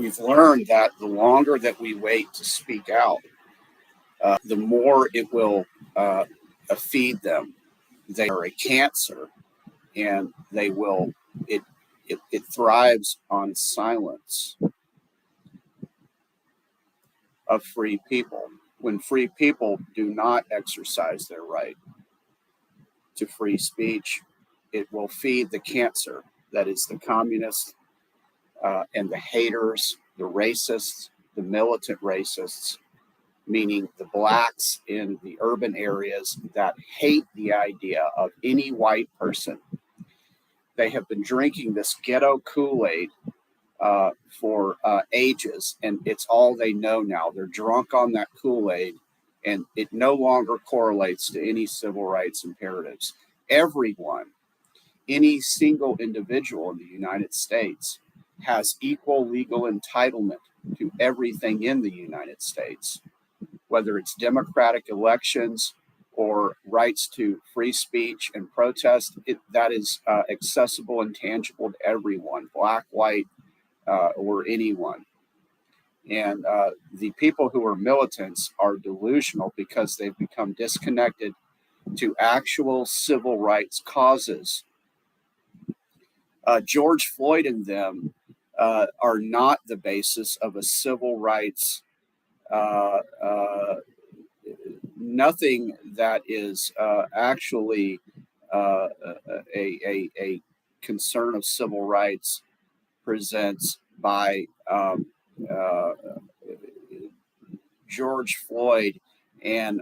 we've learned that the longer that we wait to speak out, the more it will feed them. They are a cancer, and they will it it thrives on silence of free people. When free people do not exercise their right to free speech, it will feed the cancer that is the communists and the haters, the racists, the militant racists, meaning the blacks in the urban areas that hate the idea of any white person. They have been drinking this ghetto Kool-Aid for ages, and it's all they know now. They're drunk on that Kool-Aid, and it no longer correlates to any civil rights imperatives. Everyone, any single individual in the United States has equal legal entitlement to everything in the United States, whether it's democratic elections or rights to free speech and protest. That is accessible and tangible to everyone, black, white, or anyone. And the people who are militants are delusional because they've become disconnected to actual civil rights causes. George Floyd and them are not the basis of a civil rights, nothing that is actually a concern of civil rights presents by George Floyd and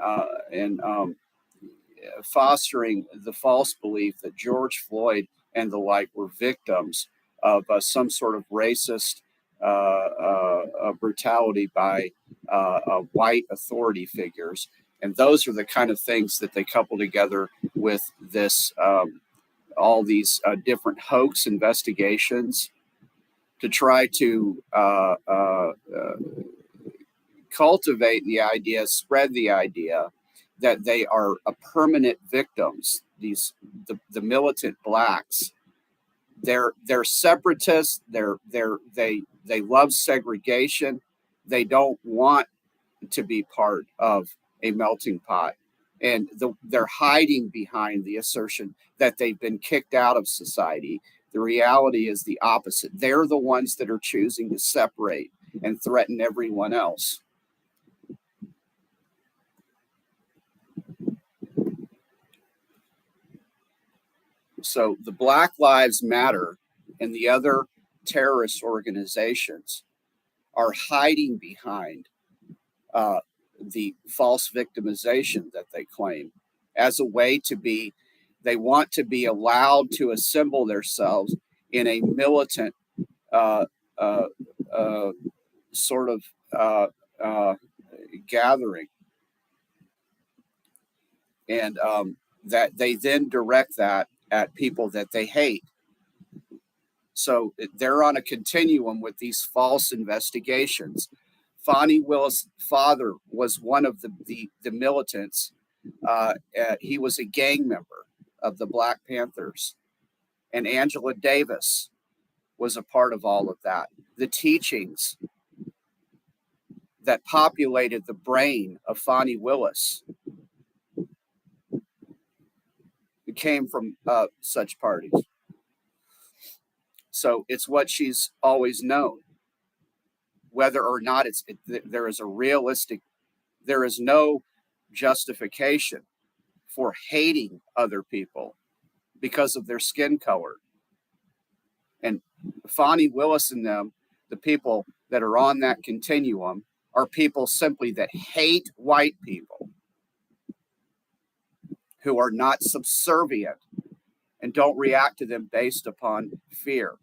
fostering the false belief that George Floyd and the like were victims of some sort of racist brutality by white authority figures. And those are the kind of things that they couple together with this, all these different hoax investigations to try to cultivate the idea, spread the idea that they are a permanent victims. The militant blacks, they're separatists. They love segregation. They don't want to be part of a melting pot, and they're hiding behind the assertion that they've been kicked out of society. The reality is the opposite. They're the ones that are choosing to separate and threaten everyone else. So the Black Lives Matter and the other terrorist organizations are hiding behind the false victimization that they claim as a way to be, they want to be allowed to assemble themselves in a militant sort of gathering. And that they then direct that at people that they hate. So they're on a continuum with these false investigations. Fonnie Willis' father was one of the militants. He was a gang member of the Black Panthers. And Angela Davis was a part of all of that. The teachings that populated the brain of Fonnie Willis came from such parties. So it's what she's always known. Whether or not there is a realistic, there is no justification for hating other people because of their skin color. And Fonnie Willis and them, the people that are on that continuum, are people simply that hate white people, who are not subservient and don't react to them based upon fear.